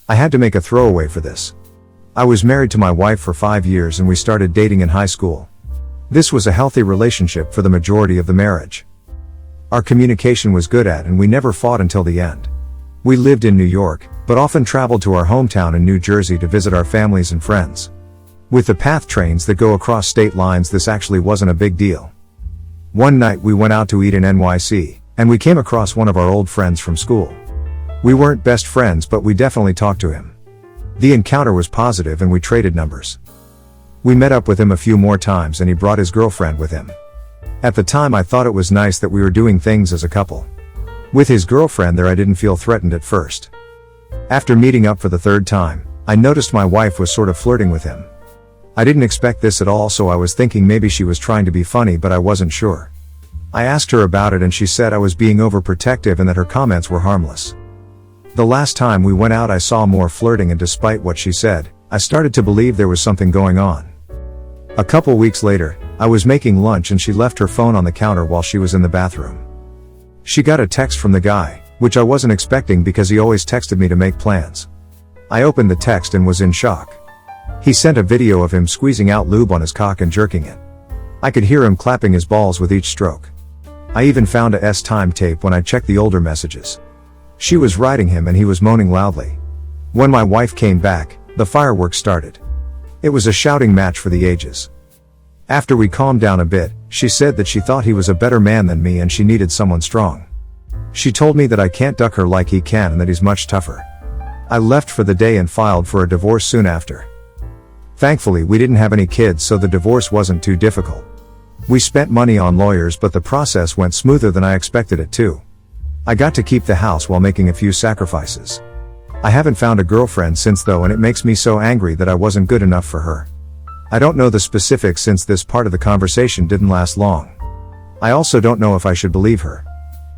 I had to make a throwaway for this. I was married to my wife for 5 years and we started dating in high school. This was a healthy relationship for the majority of the marriage. Our communication was good and we never fought until the end. We lived in New York, but often traveled to our hometown in New Jersey to visit our families and friends. With the PATH trains that go across state lines, this actually wasn't a big deal. One night we went out to eat in NYC, and we came across one of our old friends from school. We weren't best friends, but we definitely talked to him. The encounter was positive and we traded numbers. We met up with him a few more times and he brought his girlfriend with him. At the time I thought it was nice that we were doing things as a couple. With his girlfriend there I didn't feel threatened at first. After meeting up for the third time, I noticed my wife was sort of flirting with him. I didn't expect this at all, so I was thinking maybe she was trying to be funny, but I wasn't sure. I asked her about it and she said I was being overprotective and that her comments were harmless. The last time we went out I saw more flirting, and despite what she said, I started to believe there was something going on. A couple weeks later, I was making lunch and she left her phone on the counter while she was in the bathroom. She got a text from the guy, which I wasn't expecting because he always texted me to make plans. I opened the text and was in shock. He sent a video of him squeezing out lube on his cock and jerking it. I could hear him clapping his balls with each stroke. I even found a S-time tape when I checked the older messages. She was riding him and he was moaning loudly. When my wife came back, the fireworks started. It was a shouting match for the ages. After we calmed down a bit, she said that she thought he was a better man than me and she needed someone strong. She told me that I can't duck her like he can and that he's much tougher. I left for the day and filed for a divorce soon after. Thankfully we didn't have any kids, so the divorce wasn't too difficult. We spent money on lawyers, but the process went smoother than I expected it to. I got to keep the house while making a few sacrifices. I haven't found a girlfriend since though, and it makes me so angry that I wasn't good enough for her. I don't know the specifics since this part of the conversation didn't last long. I also don't know if I should believe her.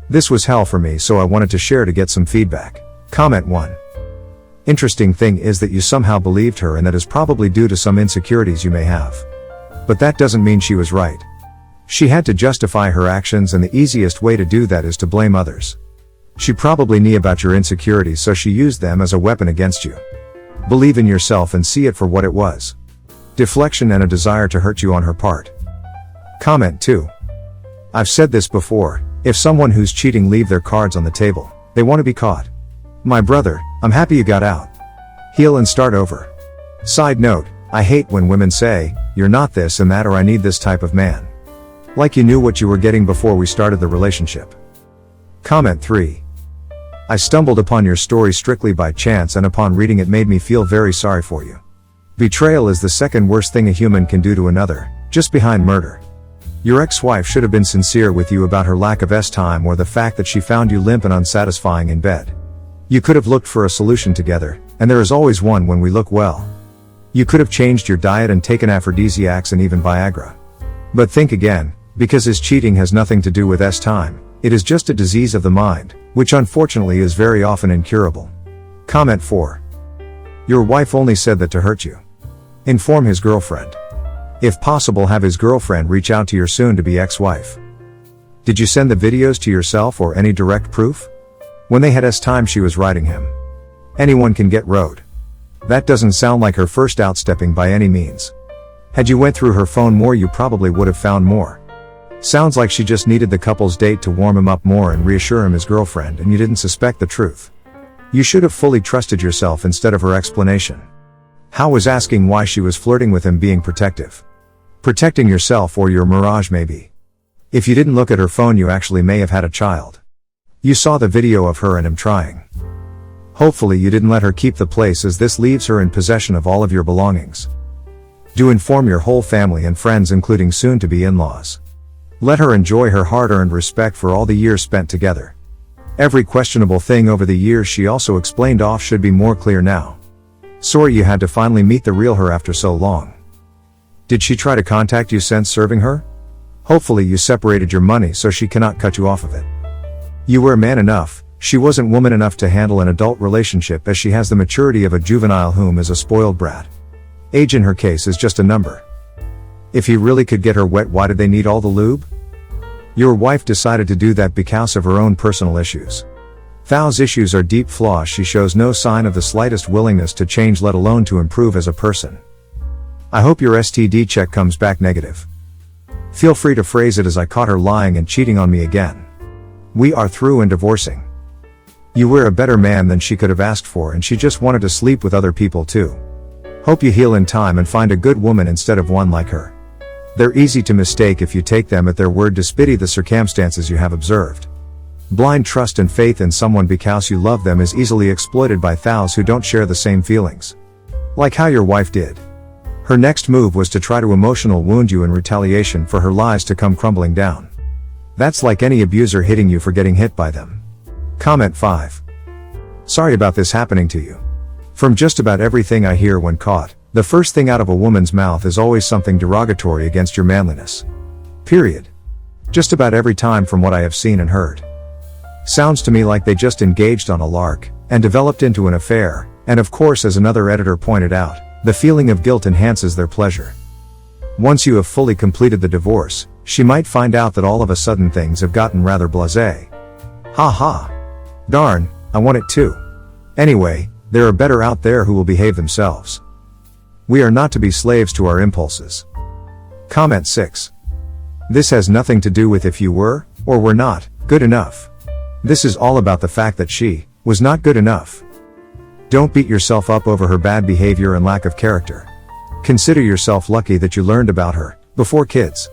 This was hell for me, so I wanted to share to get some feedback. Comment 1. Interesting thing is that you somehow believed her, and that is probably due to some insecurities you may have. But that doesn't mean she was right. She had to justify her actions, and the easiest way to do that is to blame others. She probably knew about your insecurities, so she used them as a weapon against you. Believe in yourself and see it for what it was. Deflection and a desire to hurt you on her part. Comment 2. I've said this before, if someone who's cheating leave their cards on the table, they want to be caught. My brother, I'm happy you got out. Heal and start over. Side note, I hate when women say, you're not this and that, or I need this type of man. Like you knew what you were getting before we started the relationship. Comment 3. I stumbled upon your story strictly by chance, and upon reading it made me feel very sorry for you. Betrayal is the second worst thing a human can do to another, just behind murder. Your ex-wife should have been sincere with you about her lack of S-time or the fact that she found you limp and unsatisfying in bed. You could have looked for a solution together, and there is always one when we look well. You could have changed your diet and taken aphrodisiacs and even Viagra. But think again, because his cheating has nothing to do with S-time, it is just a disease of the mind, which unfortunately is very often incurable. Comment 4. Your wife only said that to hurt you. Inform his girlfriend. If possible, have his girlfriend reach out to your soon-to-be ex-wife. Did you send the videos to yourself or any direct proof? When they had S-time she was riding him. Anyone can get rode. That doesn't sound like her first outstepping by any means. Had you went through her phone more, you probably would have found more. Sounds like she just needed the couple's date to warm him up more and reassure him his girlfriend, and you didn't suspect the truth. You should have fully trusted yourself instead of her explanation. How was asking why she was flirting with him being protective? Protecting yourself or your mirage maybe. If you didn't look at her phone, you actually may have had a child. You saw the video of her and him trying. Hopefully you didn't let her keep the place, as this leaves her in possession of all of your belongings. Do inform your whole family and friends, including soon-to-be in-laws. Let her enjoy her hard-earned respect for all the years spent together. Every questionable thing over the years she also explained off should be more clear now. Sorry you had to finally meet the real her after so long. Did she try to contact you since serving her? Hopefully you separated your money so she cannot cut you off of it. You were man enough, she wasn't woman enough to handle an adult relationship, as she has the maturity of a juvenile whom is a spoiled brat. Age in her case is just a number. If he really could get her wet, why did they need all the lube? Your wife decided to do that because of her own personal issues. Thou's issues are deep flaws. She shows no sign of the slightest willingness to change, let alone to improve as a person. I hope your STD check comes back negative. Feel free to phrase it as I caught her lying and cheating on me again. We are through and divorcing. You were a better man than she could have asked for, and she just wanted to sleep with other people too. Hope you heal in time and find a good woman instead of one like her. They're easy to mistake if you take them at their word. Despite the circumstances you have observed. Blind trust and faith in someone because you love them is easily exploited by thous who don't share the same feelings. Like how your wife did. Her next move was to try to emotional wound you in retaliation for her lies to come crumbling down. That's like any abuser hitting you for getting hit by them. Comment 5. Sorry about this happening to you. From just about everything I hear when caught, the first thing out of a woman's mouth is always something derogatory against your manliness. Period. Just about every time from what I have seen and heard. Sounds to me like they just engaged on a lark, and developed into an affair, and of course, as another editor pointed out, the feeling of guilt enhances their pleasure. Once you have fully completed the divorce, she might find out that all of a sudden things have gotten rather blasé. Ha ha. Darn, I want it too. Anyway, there are better out there who will behave themselves. We are not to be slaves to our impulses. Comment 6. This has nothing to do with if you were, or were not, good enough. This is all about the fact that she was not good enough. Don't beat yourself up over her bad behavior and lack of character. Consider yourself lucky that you learned about her before kids.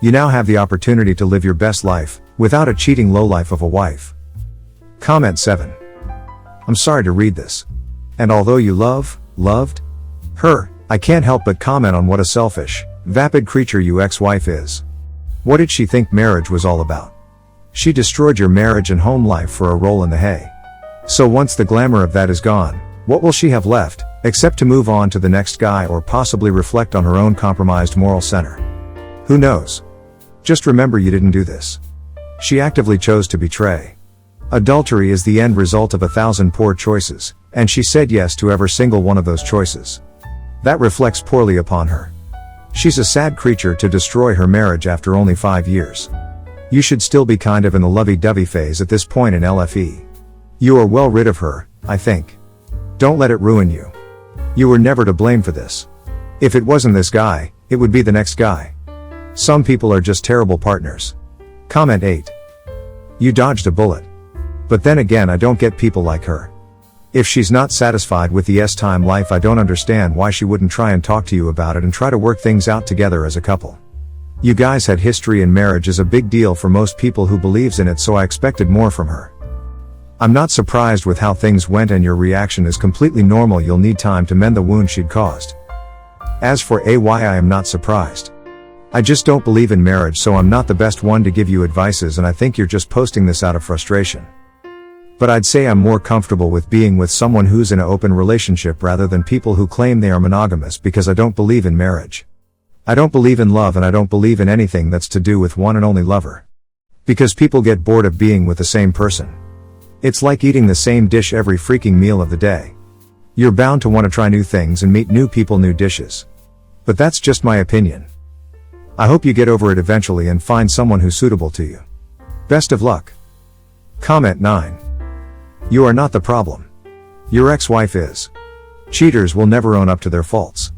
You now have the opportunity to live your best life without a cheating lowlife of a wife. Comment 7. I'm sorry to read this. And although you loved her, I can't help but comment on what a selfish, vapid creature you ex-wife is. What did she think marriage was all about? She destroyed your marriage and home life for a roll in the hay. So once the glamour of that is gone, what will she have left, except to move on to the next guy or possibly reflect on her own compromised moral center? Who knows? Just remember you didn't do this. She actively chose to betray. Adultery is the end result of 1,000 poor choices, and she said yes to every single one of those choices. That reflects poorly upon her. She's a sad creature to destroy her marriage after only 5 years. You should still be kind of in the lovey-dovey phase at this point in LFE. You are well rid of her, I think. Don't let it ruin you. You were never to blame for this. If it wasn't this guy, it would be the next guy. Some people are just terrible partners. Comment 8. You dodged a bullet. But then again, I don't get people like her. If she's not satisfied with the S-time life, I don't understand why she wouldn't try and talk to you about it and try to work things out together as a couple. You guys had history, and marriage is a big deal for most people who believes in it, so I expected more from her. I'm not surprised with how things went, and your reaction is completely normal. You'll need time to mend the wound she'd caused. As for AY, I am not surprised. I just don't believe in marriage, so I'm not the best one to give you advices, and I think you're just posting this out of frustration. But I'd say I'm more comfortable with being with someone who's in an open relationship rather than people who claim they are monogamous, because I don't believe in marriage. I don't believe in love, and I don't believe in anything that's to do with one and only lover. Because people get bored of being with the same person. It's like eating the same dish every freaking meal of the day. You're bound to want to try new things and meet new people, new dishes. But that's just my opinion. I hope you get over it eventually and find someone who's suitable to you. Best of luck. Comment 9. You are not the problem. Your ex-wife is. Cheaters will never own up to their faults.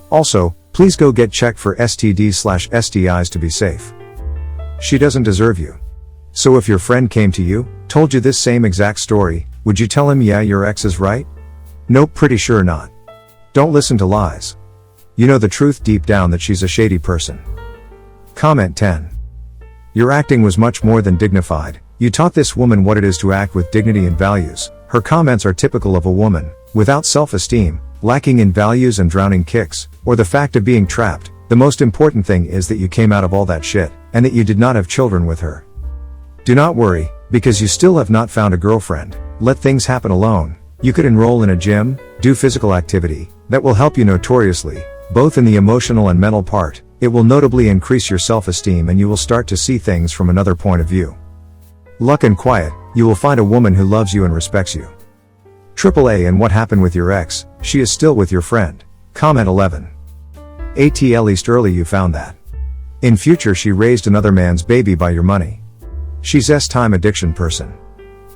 Also, please go get checked for STDs/STIs to be safe. She doesn't deserve you. So if your friend came to you, told you this same exact story, would you tell him, yeah, your ex is right? Nope, pretty sure not. Don't listen to lies. You know the truth deep down, that she's a shady person. Comment 10. Your acting was much more than dignified. You taught this woman what it is to act with dignity and values. Her comments are typical of a woman without self-esteem, lacking in values and drowning kicks, or the fact of being trapped. The most important thing is that you came out of all that shit, and that you did not have children with her. Do not worry, because you still have not found a girlfriend. Let things happen alone. You could enroll in a gym, do physical activity, that will help you notoriously, both in the emotional and mental part. It will notably increase your self-esteem, and you will start to see things from another point of view. Luck and quiet, you will find a woman who loves you and respects you. AAA. And what happened with your ex? She is still with your friend. Comment 11. At least early you found that. In future she raised another man's baby by your money. She's S-time addiction person.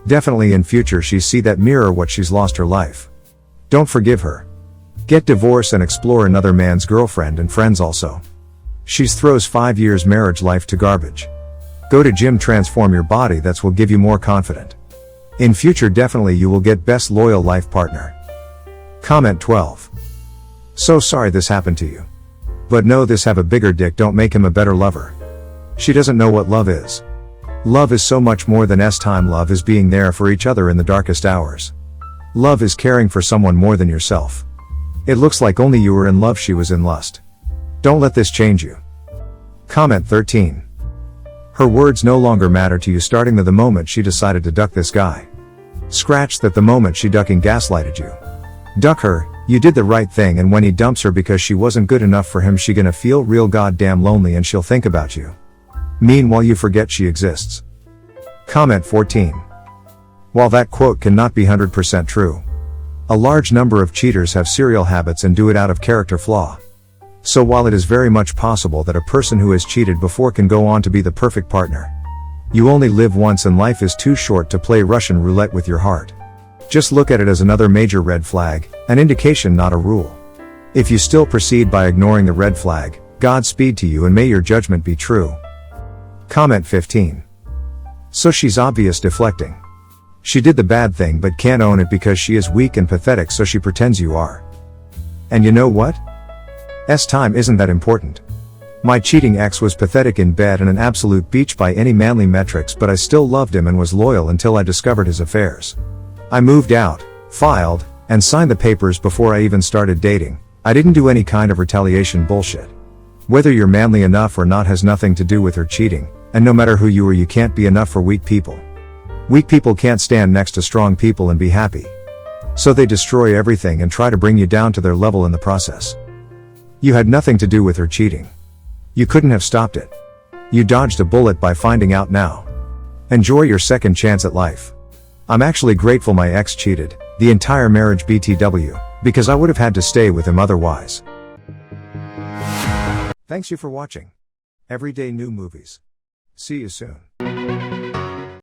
Definitely in future she see that mirror what she's lost her life. Don't forgive her. Get divorced and explore another man's girlfriend and friends also. She's throws 5 years marriage life to garbage. Go to gym, transform your body, that's will give you more confident. In future definitely you will get best loyal life partner. Comment 12. So sorry this happened to you. But know this, have a bigger dick don't make him a better lover. She doesn't know what love is. Love is so much more than time. Love is being there for each other in the darkest hours. Love is caring for someone more than yourself. It looks like only you were in love, she was in lust. Don't let this change you. Comment 13. Her words no longer matter to you starting the moment she decided to duck this guy. Scratch that, the moment she ducking gaslighted you. Duck her, you did the right thing, and when he dumps her because she wasn't good enough for him, she gonna feel real goddamn lonely and she'll think about you. Meanwhile you forget she exists. Comment 14. While that quote cannot be 100% true, a large number of cheaters have serial habits and do it out of character flaw. So while it is very much possible that a person who has cheated before can go on to be the perfect partner, you only live once and life is too short to play Russian roulette with your heart. Just look at it as another major red flag, an indication not a rule. If you still proceed by ignoring the red flag, Godspeed to you and may your judgment be true. Comment 15. So she's obvious deflecting. She did the bad thing but can't own it because she is weak and pathetic, so she pretends you are. And you know what? Time isn't that important. My cheating ex was pathetic in bed and an absolute beach by any manly metrics, but I still loved him and was loyal until I discovered his affairs. I moved out, filed, and signed the papers before I even started dating. I didn't do any kind of retaliation bullshit. Whether you're manly enough or not has nothing to do with her cheating, and no matter who you are, you can't be enough for weak people. Weak people can't stand next to strong people and be happy. So they destroy everything and try to bring you down to their level in the process. You had nothing to do with her cheating. You couldn't have stopped it. You dodged a bullet by finding out now. Enjoy your second chance at life. I'm actually grateful my ex cheated, the entire marriage BTW, because I would have had to stay with him otherwise. Thanks you for watching. Everyday new movies. See you soon.